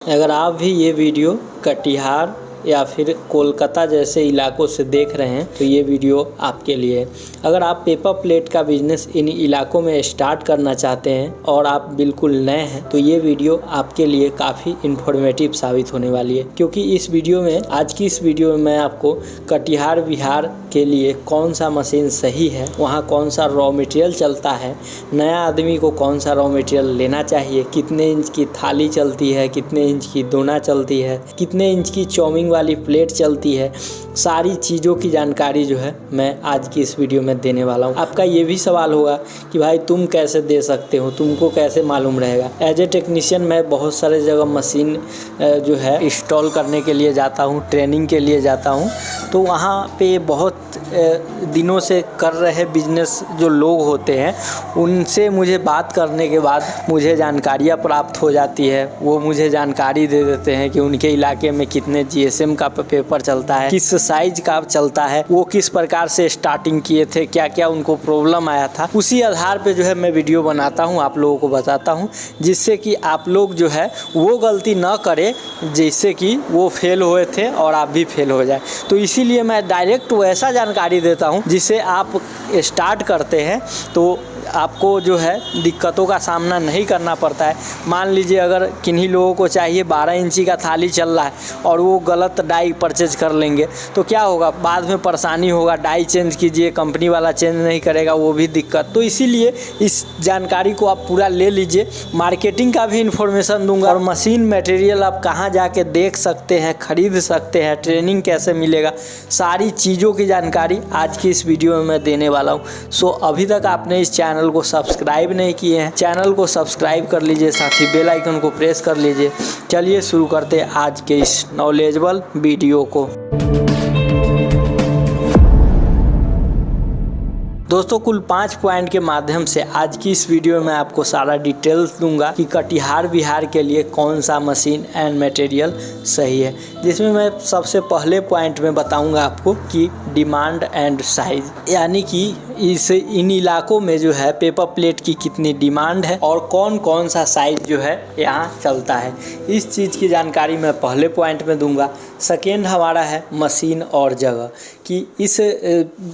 अगर आप भी ये वीडियो कटिहार या फिर कोलकाता जैसे इलाकों से देख रहे हैं तो ये वीडियो आपके लिए है। अगर आप पेपर प्लेट का बिज़नेस इन इलाकों में स्टार्ट करना चाहते हैं और आप बिल्कुल नए हैं तो ये वीडियो आपके लिए काफ़ी इन्फॉर्मेटिव साबित होने वाली है, क्योंकि इस वीडियो में आज की इस वीडियो में मैं आपको कटिहार बिहार के लिए कौन सा मशीन सही है, वहाँ कौन सा रॉ मटेरियल चलता है, नया आदमी को कौन सा रॉ मटेरियल लेना चाहिए, कितने इंच की थाली चलती है, कितने इंच की दोना चलती है, कितने इंच की चौमिंग वाली प्लेट चलती है, सारी चीज़ों की जानकारी जो है मैं आज की इस वीडियो में देने वाला हूँ। आपका ये भी सवाल होगा कि भाई तुम कैसे दे सकते हो, तुमको कैसे मालूम रहेगा। एज ए टेक्नीशियन मैं बहुत सारे जगह मशीन जो है इंस्टॉल करने के लिए जाता हूँ, ट्रेनिंग के लिए जाता हूँ, तो वहाँ पे बहुत दिनों से कर रहे बिजनेस जो लोग होते हैं उनसे मुझे बात करने के बाद मुझे जानकारियाँ प्राप्त हो जाती है। वो मुझे जानकारी दे देते हैं कि उनके इलाके में कितने जीएसएम का पेपर चलता है, किस साइज का चलता है, वो किस प्रकार से स्टार्टिंग किए थे, क्या क्या उनको प्रॉब्लम आया था। उसी आधार पे जो है मैं वीडियो बनाता हूँ, आप लोगों को बताता हूँ, जिससे कि आप लोग जो है वो गलती ना करें जिससे कि वो फेल हुए थे और आप भी फेल हो जाए। तो इसीलिए मैं डायरेक्ट वैसा जानकारी देता हूँ जिससे आप स्टार्ट करते हैं तो आपको जो है दिक्कतों का सामना नहीं करना पड़ता है। मान लीजिए अगर किन्हीं लोगों को चाहिए 12 इंची का थाली चल रहा है और वो गलत डाई परचेज कर लेंगे तो क्या होगा, बाद में परेशानी होगा। डाई चेंज कीजिए, कंपनी वाला चेंज नहीं करेगा, वो भी दिक्कत। तो इसीलिए इस जानकारी को आप पूरा ले लीजिए। मार्केटिंग का भी इन्फॉर्मेशन दूंगा और मशीन मटेरियल आप कहाँ जाके देख सकते हैं, खरीद सकते हैं, ट्रेनिंग कैसे मिलेगा, सारी चीज़ों की जानकारी आज की इस वीडियो में मैं देने वाला हूँ। सो अभी तक आपने इस चैनल को सब्सक्राइब नहीं किए हैं, चैनल को सब्सक्राइब कर लीजिए, साथ ही बेल आइकन को प्रेस कर लीजिए। चलिए शुरू करते हैं आज के इस नॉलेजेबल वीडियो को। दोस्तों कुल 5 पॉइंट के माध्यम से आज की इस वीडियो में आपको सारा डिटेल्स दूंगा कि कटिहार बिहार के लिए कौन सा मशीन एंड मटेरियल सही है, जिसमें मैं सबसे पहले पॉइंट में बताऊंगा आपको कि डिमांड एंड साइज, यानी कि इन इलाकों में जो है पेपर प्लेट की कितनी डिमांड है और कौन कौन सा साइज जो है यहाँ चलता है। इस चीज़ की जानकारी मैं पहले पॉइंट में दूंगा। सेकेंड हमारा है मशीन और जगह, कि इस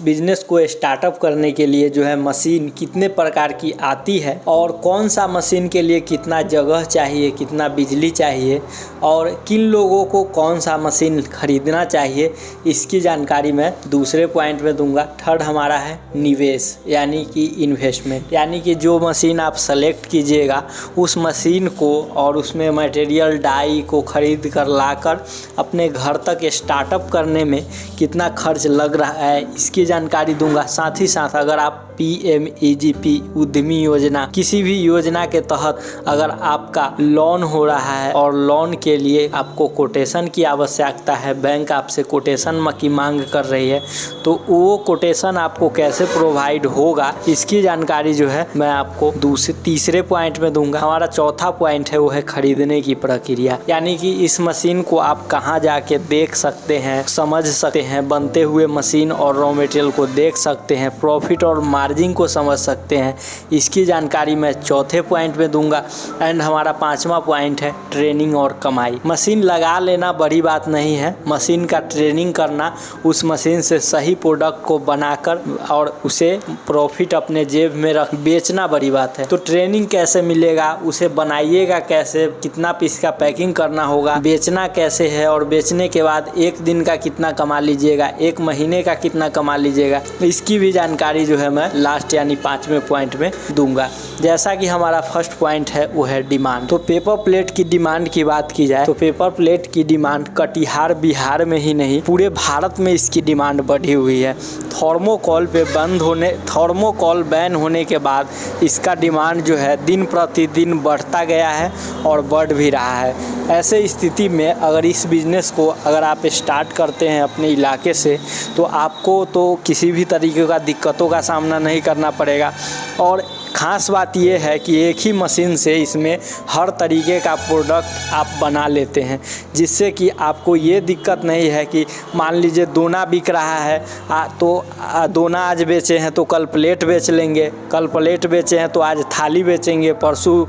बिज़नेस को स्टार्टअप करने के लिए जो है मशीन कितने प्रकार की आती है और कौन सा मशीन के लिए कितना जगह चाहिए, कितना बिजली चाहिए और किन लोगों को कौन सा मशीन खरीदना चाहिए, इसकी जानकारी मैं दूसरे पॉइंट में दूंगा। थर्ड हमारा है निवेश, यानी कि इन्वेस्टमेंट, यानी कि जो मशीन आप सेलेक्ट कीजिएगा उस मशीन को और उसमें मटेरियल डाई को खरीद कर लाकर अपने घर तक स्टार्टअप करने में कितना खर्च लग रहा है, इसकी जानकारी दूंगा। साथ ही साथ अगर आप PMEGP उद्यमी योजना, किसी भी योजना के तहत अगर आपका लोन हो रहा है और लोन के लिए आपको कोटेशन की आवश्यकता है, बैंक आपसे कोटेशन की मांग कर रही है, तो वो कोटेशन आपको कैसे प्रोवाइड होगा इसकी जानकारी जो है मैं आपको तीसरे पॉइंट में दूंगा। हमारा चौथा पॉइंट है वो है खरीदने की प्रक्रिया, यानी कि इस मशीन को आप कहाँ जाके देख सकते हैं, समझ सकते हैं, बनते हुए मशीन और रॉ मटेरियल को देख सकते हैं, प्रॉफिट और मार्जिन को समझ सकते हैं, इसकी जानकारी मैं चौथे पॉइंट में दूंगा। एंड हमारा 5वां पॉइंट है ट्रेनिंग और कमाई। मशीन लगा लेना बड़ी बात नहीं है, मशीन का ट्रेनिंग करना, उस मशीन से सही प्रोडक्ट को बनाकर और उसे प्रॉफिट अपने जेब में रख बेचना बड़ी बात है। तो ट्रेनिंग कैसे मिलेगा, उसे बनाइएगा कैसे, कितना पीस का पैकिंग करना होगा, बेचना कैसे है और बेचने के बाद एक दिन का कितना कमा लीजिएगा, एक महीने का कितना कमा लीजिएगा, इसकी भी जानकारी जो है मैं लास्ट यानी 5वें पॉइंट में दूंगा। जैसा कि हमारा फर्स्ट पॉइंट है वो है डिमांड। तो पेपर प्लेट की डिमांड की बात की जाए तो पेपर प्लेट की डिमांड कटिहार बिहार में ही नहीं पूरे भारत में इसकी डिमांड बढ़ी हुई है। थर्मोकोल बैन होने के बाद इसका डिमांड जो है दिन प्रतिदिन बढ़ता गया है और बढ़ भी रहा है। ऐसे स्थिति में अगर इस बिज़नेस को अगर आप स्टार्ट करते हैं अपने इलाके से तो आपको तो किसी भी तरीके का दिक्कतों का सामना नहीं करना पड़ेगा और ख़ास बात ये है कि एक ही मशीन से इसमें हर तरीके का प्रोडक्ट आप बना लेते हैं, जिससे कि आपको ये दिक्कत नहीं है कि मान लीजिए दोना बिक रहा है तो दोना आज बेचे हैं तो कल प्लेट बेच लेंगे, कल प्लेट बेचे हैं तो आज थाली बेचेंगे, परसों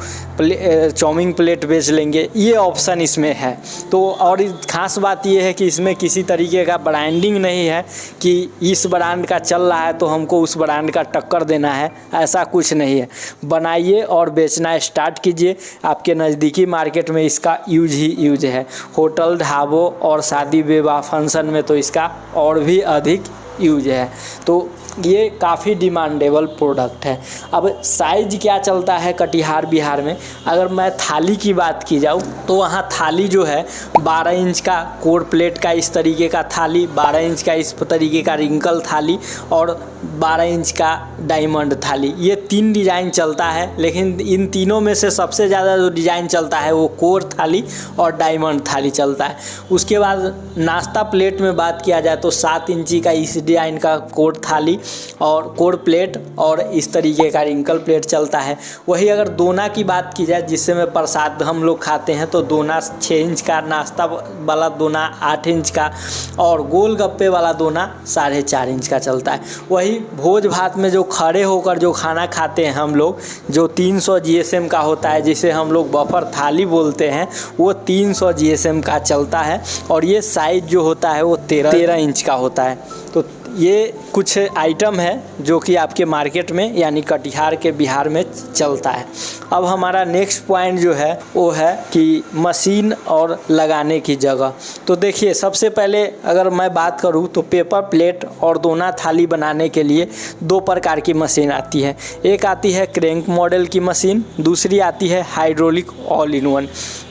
चाउमीन प्लेट बेच लेंगे, ये ऑप्शन इसमें है। तो और ख़ास बात ये है कि इसमें किसी तरीके का ब्रांडिंग नहीं है कि इस ब्रांड का चल रहा है तो हमको उस ब्रांड का टक्कर देना है, ऐसा कुछ नहीं है। बनाइए और बेचना स्टार्ट कीजिए, आपके नज़दीकी मार्केट में इसका यूज ही यूज है। होटल, ढाबों और शादी विवाह फंक्शन में तो इसका और भी अधिक यूज है। तो ये काफ़ी डिमांडेबल प्रोडक्ट है। अब साइज क्या चलता है कटिहार बिहार में, अगर मैं थाली की बात की जाऊँ तो वहाँ थाली जो है 12 इंच का कोर प्लेट का इस तरीके का थाली, 12 इंच का इस तरीके का रिंकल थाली और 12 इंच का डायमंड थाली, ये 3 डिज़ाइन चलता है। लेकिन इन तीनों में से सबसे ज़्यादा जो डिज़ाइन चलता है वो कोर थाली और डायमंड थाली चलता है। उसके बाद नाश्ता प्लेट में बात किया जाए तो 7 इंची का इस डिज़ाइन का कोर थाली और कोर प्लेट और इस तरीके का रिंकल प्लेट चलता है। वही अगर दोना की बात की जाए जिससे में प्रसाद हम लोग खाते हैं तो दोना 6 इंच का, नाश्ता वाला दोना 8 इंच का और गोल गप्पे वाला दोना 4.5 इंच का चलता है। वही भोज भात में जो खड़े होकर जो खाना खाते हैं हम लोग, जो 300 GSM का होता है जिसे हम लोग बफर थाली बोलते हैं, वो 300 GSM का चलता है और ये साइज जो होता है वो 13 इंच का होता है। तो ये कुछ आइटम है जो कि आपके मार्केट में यानी कटिहार के बिहार में चलता है। अब हमारा नेक्स्ट पॉइंट जो है वो है कि मशीन और लगाने की जगह। तो देखिए, सबसे पहले अगर मैं बात करूँ तो पेपर प्लेट और दोना थाली बनाने के लिए 2 प्रकार की मशीन आती है। एक आती है क्रैंक मॉडल की मशीन, दूसरी आती है hydraulic all in one.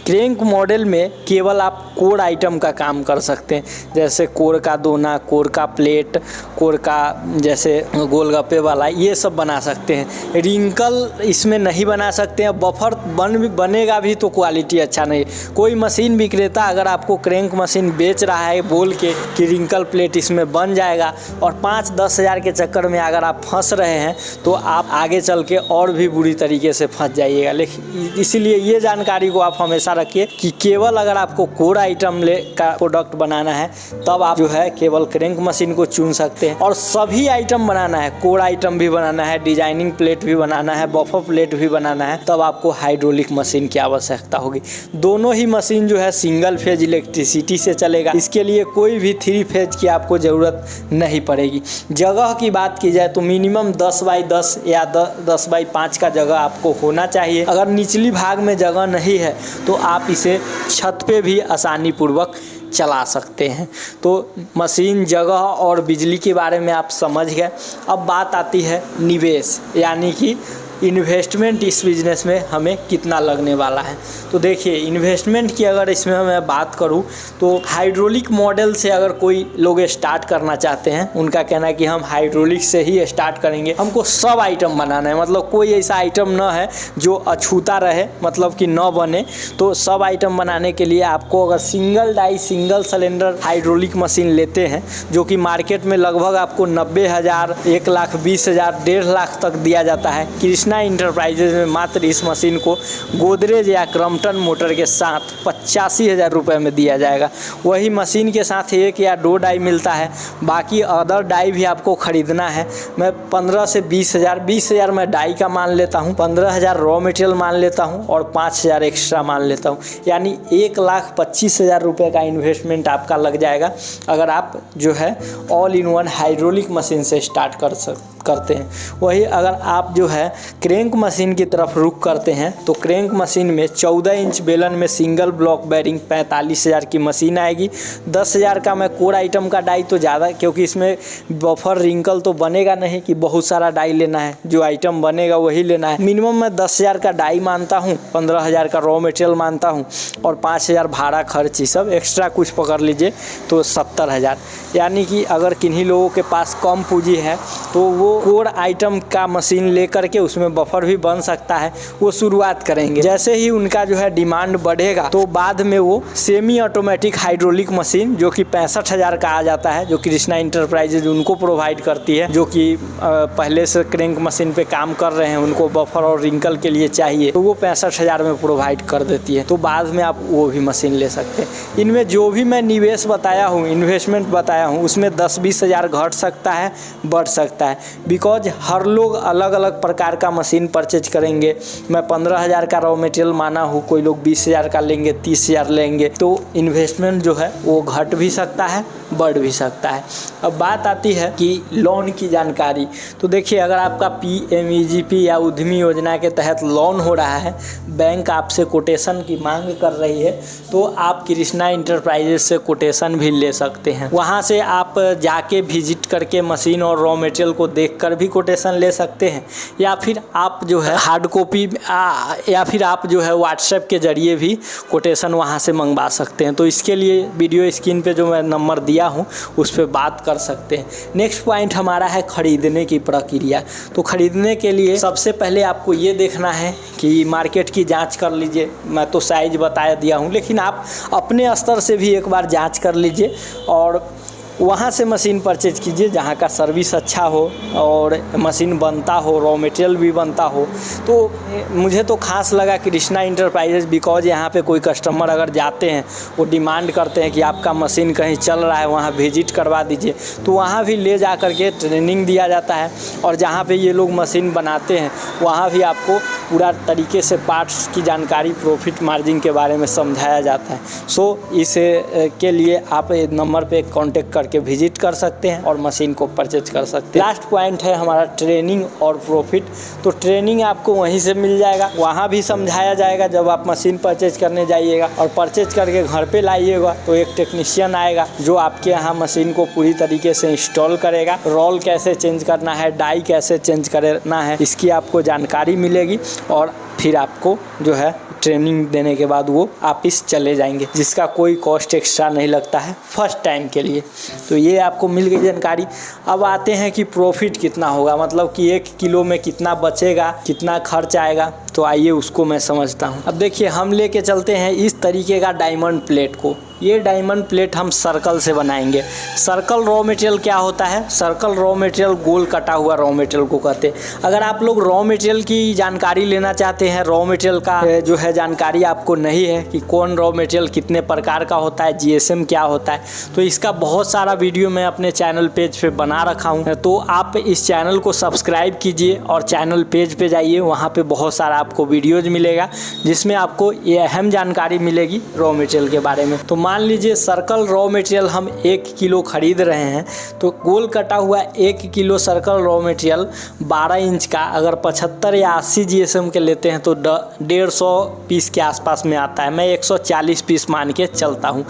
Crank model में केवल आप कोर आइटम का काम कर सकते हैं, जैसे कोर का दोना, कोर का प्लेट, कोर का जैसे गोलगप्पे वाला, ये सब बना सकते हैं। रिंकल इसमें नहीं बना सकते हैं। बफर बनेगा भी तो क्वालिटी अच्छा नहीं। कोई मशीन विक्रेता अगर आपको क्रैंक मशीन बेच रहा है बोल के कि रिंकल प्लेट इसमें बन जाएगा और 5-10 हज़ार के चक्कर में अगर आप फंस रहे हैं तो आप आगे चल के और भी बुरी तरीके से फंस जाइएगा। लेकिन इसीलिए ये जानकारी को आप हमेशा रखिए कि केवल अगर आपको कोर आइटम का प्रोडक्ट बनाना है तब आप जो है केवल क्रैंक मशीन को चुन सकते हैं। और सभी आइटम बनाना है, कोर आइटम भी बनाना है, डिजाइनिंग प्लेट भी बनाना है, बफर प्लेट भी बनाना है, तब आपको हाइड्रोलिक मशीन की आवश्यकता होगी। दोनों ही मशीन जो है सिंगल फेज इलेक्ट्रिसिटी से चलेगा, इसके लिए कोई भी 3 फेज की आपको ज़रूरत नहीं पड़ेगी। जगह की बात की जाए तो मिनिमम 10 बाई 10 या 10 बाई 5 का जगह आपको होना चाहिए। अगर निचली भाग में जगह नहीं है तो आप इसे छत पे भी आसानी पूर्वक चला सकते हैं। तो मशीन, जगह और बिजली के बारे में आप समझ गए। अब बात आती है निवेश, यानी कि इन्वेस्टमेंट इस बिज़नेस में हमें कितना लगने वाला है। तो देखिए, इन्वेस्टमेंट की अगर इसमें मैं बात करूं तो हाइड्रोलिक मॉडल से अगर कोई लोग स्टार्ट करना चाहते हैं, उनका कहना है कि हम हाइड्रोलिक से ही स्टार्ट करेंगे, हमको सब आइटम बनाना है, मतलब कोई ऐसा आइटम ना है जो अछूता रहे, मतलब कि न बने। तो सब आइटम बनाने के लिए आपको अगर single die single cylinder hydraulic machine लेते हैं जो कि मार्केट में लगभग आपको 90,000, 1,20,000, 1.5 लाख तक दिया जाता है। कृष्णा इंटरप्राइजेज में मात्र इस मशीन को गोदरेज या क्रम्पटन मोटर के साथ 85,000 रुपये में दिया जाएगा। वही मशीन के साथ 1 या 2 डाई मिलता है, बाकी अदर डाई भी आपको ख़रीदना है। मैं 15 से 20,000 मैं डाई का मान लेता हूँ, 15,000 रॉ मटेरियल मान लेता हूँ और 5,000 एक्स्ट्रा मान लेता हूँ, यानी 1,25,000 रुपये का इन्वेस्टमेंट आपका लग जाएगा अगर आप जो है all in one hydraulic machine से स्टार्ट करते हैं। वही अगर आप जो है क्रैंक मशीन की तरफ रुख करते हैं तो क्रैंक मशीन में 14 इंच बेलन में सिंगल ब्लॉक बेरिंग 45,000 की मशीन आएगी। 10,000 का मैं कोर आइटम का डाई तो ज़्यादा, क्योंकि इसमें बफर रिंकल तो बनेगा नहीं कि बहुत सारा डाई लेना है, जो आइटम बनेगा वही लेना है। मिनिमम मैं 10,000 का डाई मानता हूँ, 15,000 का रॉ मटेरियल मानता हूँ और 5,000 भाड़ा खर्च, ही सब एक्स्ट्रा कुछ पकड़ लीजिए तो 70,000। यानी कि अगर किन्हीं लोगों के पास कम पूंजी है तो वो कोर आइटम का मशीन लेकर के उसमें उसमें बफर भी बन सकता है, वो शुरुआत करेंगे। जैसे ही उनका जो है डिमांड बढ़ेगा तो बाद में वो सेमी ऑटोमेटिक हाइड्रोलिक मशीन जो कि 65,000 का आ जाता है, जो कृष्णा इंटरप्राइजेज उनको प्रोवाइड करती है, जो कि पहले से क्रैंक मशीन पे काम कर रहे हैं, उनको बफर और रिंकल के लिए चाहिए, तो वो 65,000 में प्रोवाइड कर देती है। तो बाद में आप वो भी मशीन ले सकते हैं। इनमें जो भी मैं निवेश बताया हूँ, इन्वेस्टमेंट बताया हूँ, उसमें 10-20 हज़ार घट सकता है, बढ़ सकता है, बिकॉज हर लोग अलग अलग प्रकार का मशीन परचेज करेंगे। मैं 15,000 का रॉ मटेरियल माना हूँ, कोई लोग 20,000 का लेंगे, 30,000 लेंगे, तो इन्वेस्टमेंट जो है वो घट भी सकता है, बढ़ भी सकता है। अब बात आती है कि लोन की जानकारी। तो देखिए, अगर आपका PMEGP या उद्यमी योजना के तहत लोन हो रहा है, बैंक आपसे कोटेशन की मांग कर रही है, तो आप कृष्णा इंटरप्राइजेज से कोटेशन भी ले सकते हैं। वहाँ से आप जाके विजिट करके मशीन और रॉ मटेरियल को देखकर भी कोटेशन ले सकते हैं, या फिर आप जो है हार्ड कॉपी या फिर आप जो है व्हाट्सएप के जरिए भी कोटेशन वहाँ से मंगवा सकते हैं। तो इसके लिए वीडियो स्क्रीन पे जो मैं नंबर दिया हूँ उस पर बात कर सकते हैं। नेक्स्ट पॉइंट हमारा है खरीदने की प्रक्रिया। तो खरीदने के लिए सबसे पहले आपको ये देखना है कि मार्केट की जांच कर लीजिए। मैं तो साइज बता दिया हूँ, लेकिन आप अपने स्तर से भी एक बार जांच कर लीजिए और वहाँ से मशीन परचेज कीजिए जहाँ का सर्विस अच्छा हो और मशीन बनता हो, रॉ मटेरियल भी बनता हो। तो मुझे तो खास लगा कृष्णा इंटरप्राइजेज, बिकॉज यहाँ पे कोई कस्टमर अगर जाते हैं, वो डिमांड करते हैं कि आपका मशीन कहीं चल रहा है, वहाँ विजिट करवा दीजिए, तो वहाँ भी ले जा कर के ट्रेनिंग दिया जाता है। और जहाँ पे ये लोग मशीन बनाते हैं वहाँ भी आपको पूरा तरीके से पार्ट्स की जानकारी, प्रॉफिट मार्जिन के बारे में समझाया जाता है। सो इस के लिए आप नंबर पे कॉन्टेक्ट करके विजिट कर सकते हैं और मशीन को परचेज कर सकते हैं। लास्ट पॉइंट है हमारा ट्रेनिंग और प्रॉफिट। तो ट्रेनिंग आपको वहीं से मिल जाएगा, वहाँ भी समझाया जाएगा। जब आप मशीन परचेज करने जाइएगा और परचेज करके घर पे लाइएगा तो एक टेक्नीशियन आएगा जो आपके यहाँ मशीन को पूरी तरीके से इंस्टॉल करेगा। रोल कैसे चेंज करना है, डाई कैसे चेंज करना है, इसकी आपको जानकारी मिलेगी और फिर आपको जो है ट्रेनिंग देने के बाद वो वापिस चले जाएंगे, जिसका कोई कॉस्ट एक्स्ट्रा नहीं लगता है फर्स्ट टाइम के लिए। तो ये आपको मिल गई जानकारी। अब आते हैं कि प्रॉफिट कितना होगा, मतलब कि 1 किलो में कितना बचेगा, कितना खर्च आएगा। तो आइए उसको मैं समझता हूँ। अब देखिए, हम लेके चलते हैं इस तरीके का डायमंड प्लेट को। ये डायमंड प्लेट हम सर्कल से बनाएंगे। सर्कल रॉ मटेरियल क्या होता है? सर्कल रॉ मटेरियल गोल कटा हुआ रॉ मटेरियल को कहते हैं। अगर आप लोग रॉ मटेरियल की जानकारी लेना चाहते हैं, रॉ मटेरियल का जो है जानकारी आपको नहीं है कि कौन रॉ मटेरियल कितने प्रकार का होता है, GSM क्या होता है, तो इसका बहुत सारा वीडियो मैं अपने चैनल पेज पे बना रखा हूँ। तो आप इस चैनल को सब्सक्राइब कीजिए और चैनल पेज पे जाइए, वहाँ पे बहुत सारा आपको वीडियोज मिलेगा जिसमें आपको ये अहम जानकारी मिलेगी रॉ मटेरियल के बारे में। तो मान लीजिए सर्कल रॉ मटेरियल हम 1 किलो खरीद रहे हैं, तो गोल कटा हुआ 1 kilo circle raw material 12 inch का अगर 75 या 80 GSM के लेते हैं तो 150 पीस के आसपास में आता है। मैं 140 पीस मान के चलता हूँ।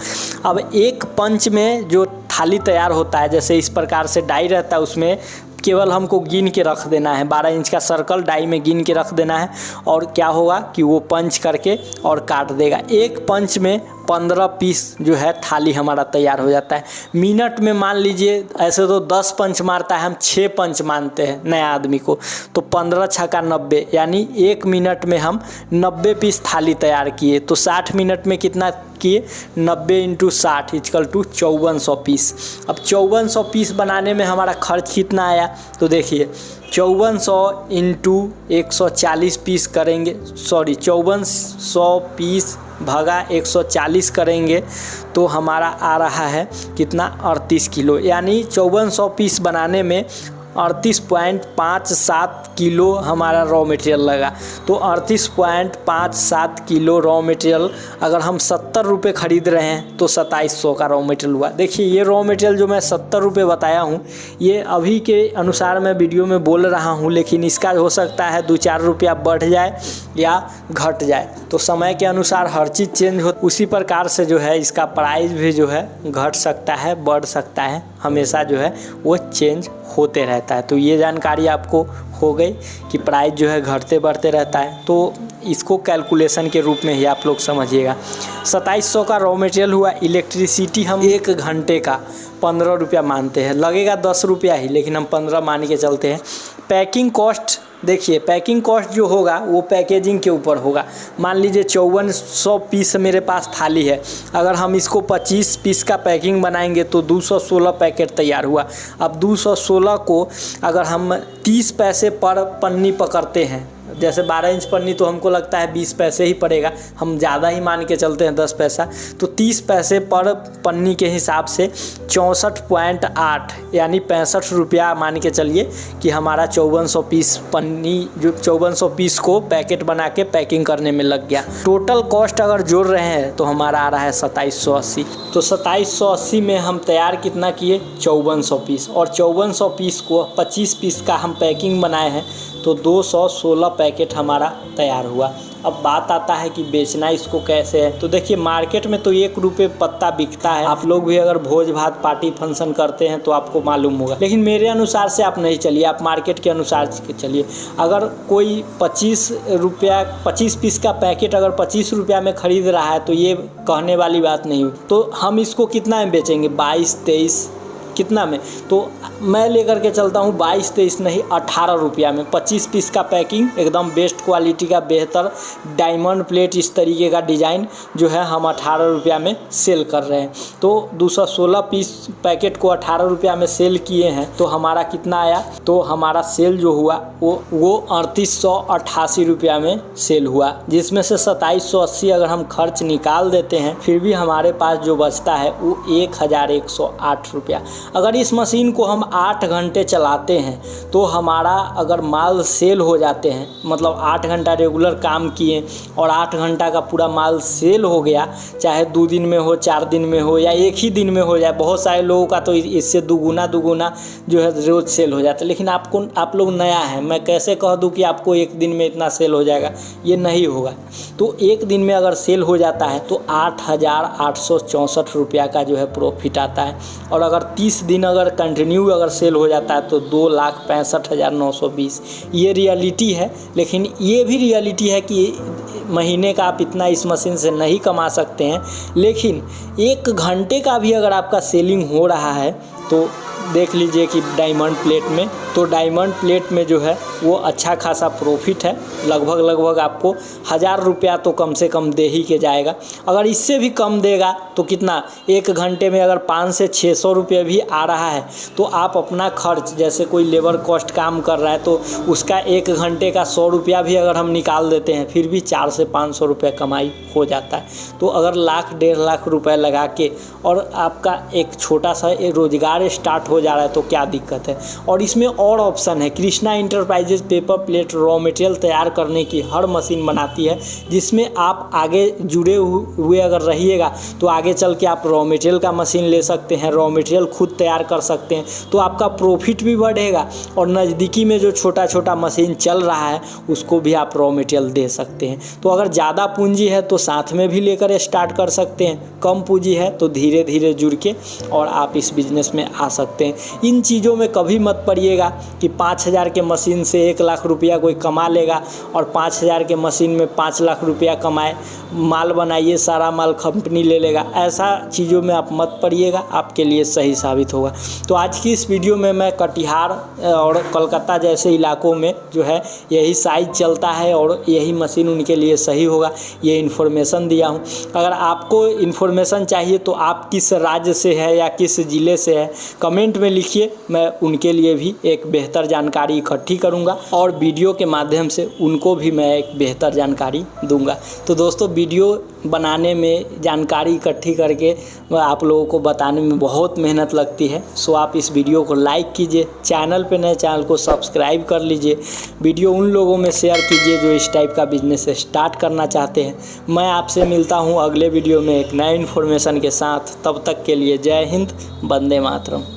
अब एक पंच में जो थाली तैयार होता है, जैसे इस प्रकार से डाई रहता है, उसमें केवल हमको गिन के रख देना है। 12 इंच का सर्कल डाई में गिन के रख देना है और क्या होगा कि वो पंच करके और काट देगा। एक पंच में 15 पीस जो है थाली हमारा तैयार हो जाता है। मिनट में मान लीजिए, ऐसे तो 10 पंच मारता है, हम 6 पंच मानते हैं नया आदमी को, तो 15 छक्का 90, यानी 1 मिनट में हम 90 पीस थाली तैयार किए। तो 60 मिनट में कितना किए? 90 × 60 = 5400 पीस। अब 5400 पीस बनाने में हमारा खर्च कितना आया? तो देखिए, 5400 × 140 पीस करेंगे, 5400 पीस भागा 140 करेंगे तो हमारा आ रहा है कितना? 38 किलो। यानी 5400 पीस बनाने में 38.57 किलो हमारा रॉ मटेरियल लगा। तो 38.57 किलो रॉ मटेरियल अगर हम 70 रुपये खरीद रहे हैं तो 2700 का रॉ मटेरियल हुआ। देखिए, ये रॉ मटेरियल जो मैं 70 रुपये बताया हूँ, ये अभी के अनुसार मैं वीडियो में बोल रहा हूँ, लेकिन इसका हो सकता है 2-4 रुपया बढ़ जाए या घट जाए। तो समय के अनुसार हर चीज़ चेंज हो, उसी प्रकार से जो है इसका प्राइस भी जो है घट सकता है, बढ़ सकता है, हमेशा जो है वो चेंज होते रहता है। तो ये जानकारी आपको हो गई कि प्राइस जो है घटते बढ़ते रहता है। तो इसको कैलकुलेशन के रूप में ही आप लोग समझिएगा। 2700 का रॉ मटेरियल हुआ। इलेक्ट्रिसिटी हम 1 घंटे का 15 रुपया मानते हैं, लगेगा 10 रुपया ही, लेकिन हम 15 मान के चलते हैं। पैकिंग कॉस्ट देखिए पैकिंग कॉस्ट जो होगा वो पैकेजिंग के ऊपर होगा। मान लीजिए 5400 पीस मेरे पास थाली है, अगर हम इसको 25 पीस का पैकिंग बनाएंगे तो 216 पैकेट तैयार हुआ। अब 216 को अगर हम 30 पैसे पर पन्नी पकड़ते हैं, जैसे 12 इंच पन्नी तो हमको लगता है 20 पैसे ही पड़ेगा, हम ज़्यादा ही मान के चलते हैं 10 पैसा, तो 30 पैसे पर पन्नी के हिसाब से 64.8 यानी 65 रुपया मान के चलिए कि हमारा 5400 पीस पन्नी जो 5400 पीस को पैकेट बना के पैकिंग करने में लग गया। टोटल कॉस्ट अगर जोड़ रहे हैं तो हमारा आ रहा है 2780। तो 2780 में हम तैयार कितना किए 5400 पीस, और 5400 पीस को 25 पीस का हम पैकिंग बनाए हैं तो 216 पैकेट हमारा तैयार हुआ। अब बात आता है कि बेचना इसको कैसे है। तो देखिए मार्केट में तो 1 रुपये पत्ता बिकता है, आप लोग भी अगर भोज भात पार्टी फंक्शन करते हैं तो आपको मालूम होगा, लेकिन मेरे अनुसार से आप नहीं चलिए, आप मार्केट के अनुसार चलिए। अगर कोई 25 पीस का पैकेट अगर 25 रुपया में ख़रीद रहा है तो ये कहने वाली बात नहीं हुई। तो हम इसको कितना में बेचेंगे 22-23 कितना में, तो मैं लेकर के चलता हूँ 22-23 नहीं 18 रुपया में 25 पीस का पैकिंग, एकदम बेस्ट क्वालिटी का बेहतर डायमंड प्लेट इस तरीके का डिज़ाइन जो है हम 18 रुपया में सेल कर रहे हैं। तो 216 पीस पैकेट को 18 रुपया में सेल किए हैं तो हमारा कितना आया, तो हमारा सेल जो हुआ वो 3888 रुपया में सेल हुआ, जिसमें से 2780 अगर हम खर्च निकाल देते हैं फिर भी हमारे पास जो बचता है वो 1108 रुपया। अगर इस मशीन को हम 8 घंटे चलाते हैं तो हमारा अगर माल सेल हो जाते हैं, मतलब 8 घंटा रेगुलर काम किए और 8 घंटा का पूरा माल सेल हो गया, चाहे 2 दिन में हो 4 दिन में हो या एक ही दिन में हो जाए, बहुत सारे लोगों का तो इससे दुगुना जो है रोज़ सेल हो जाता है। लेकिन आप लोग नया है, मैं कैसे कह दूं कि आपको एक दिन में इतना सेल हो जाएगा, ये नहीं होगा। तो एक दिन में अगर सेल हो जाता है तो 8864 रुपया का जो है प्रॉफिट आता है, और अगर 30 दिन अगर कंटिन्यू अगर सेल हो जाता है तो 2,65,920। ये रियलिटी है, लेकिन ये भी रियलिटी है कि महीने का आप इतना इस मशीन से नहीं कमा सकते हैं, लेकिन 1 घंटे का भी अगर आपका सेलिंग हो रहा है तो देख लीजिए कि डायमंड प्लेट में जो है वो अच्छा खासा प्रॉफिट है। लगभग आपको 1000 रुपया तो कम से कम दे ही के जाएगा। अगर इससे भी कम देगा तो कितना, 1 घंटे में अगर 500 से 600 रुपये भी आ रहा है तो आप अपना खर्च, जैसे कोई लेबर कॉस्ट काम कर रहा है तो उसका 1 घंटे का 100 रुपया भी अगर हम निकाल देते हैं फिर भी 400 से 500 रुपये कमाई हो जाता है। तो अगर 1,00,000 1,50,000 रुपये लगा के और आपका एक छोटा सा रोज़गार स्टार्ट हो जा रहा है तो क्या दिक्कत है। और इसमें और ऑप्शन है, Krishna enterprises paper plate raw material तैयार करने की हर मशीन बनाती है, जिसमें आप आगे जुड़े हुए अगर रहिएगा तो आगे चल के आप रॉ मटेरियल का मशीन ले सकते हैं, रॉ मटेरियल खुद तैयार कर सकते हैं, तो आपका प्रॉफिट भी बढ़ेगा और नज़दीकी में जो छोटा मशीन चल रहा है उसको भी आप रॉ मटेरियल दे सकते हैं। तो अगर ज़्यादा पूंजी है तो साथ में भी लेकर स्टार्ट कर सकते हैं, कम पूंजी है तो धीरे धीरे जुड़ के और आप इस बिज़नेस में आ सकते हैं। इन चीज़ों में कभी मत पड़िएगा कि 5000 के मशीन से 1 लाख रुपया कोई कमा लेगा और 5000 के मशीन में 5 लाख रुपया कमाए, माल बनाइए सारा माल कंपनी ले लेगा, ऐसा चीज़ों में आप मत पड़िएगा, आपके लिए सही साबित होगा। तो आज की इस वीडियो में मैं कटिहार और कोलकाता जैसे इलाकों में जो है यही साइज चलता है और यही मशीन उनके लिए सही होगा, ये इन्फॉर्मेशन दिया हूँ। अगर आपको इन्फॉर्मेशन चाहिए तो आप किस राज्य से है या किस ज़िले से है कमेंट में लिखिए, मैं उनके लिए भी एक बेहतर जानकारी इकट्ठी करूंगा और वीडियो के माध्यम से उनको भी मैं एक बेहतर जानकारी दूंगा। तो दोस्तों वीडियो बनाने में जानकारी इकट्ठी करके आप लोगों को बताने में बहुत मेहनत लगती है, सो आप इस वीडियो को लाइक कीजिए, चैनल पे नए चैनल को सब्सक्राइब कर लीजिए, वीडियो उन लोगों में शेयर कीजिए जो इस टाइप का बिजनेस स्टार्ट करना चाहते हैं। मैं आपसे मिलता हूँ अगले वीडियो में एक नए इन्फॉर्मेशन के साथ, तब तक के लिए जय हिंद, वंदे मातरम।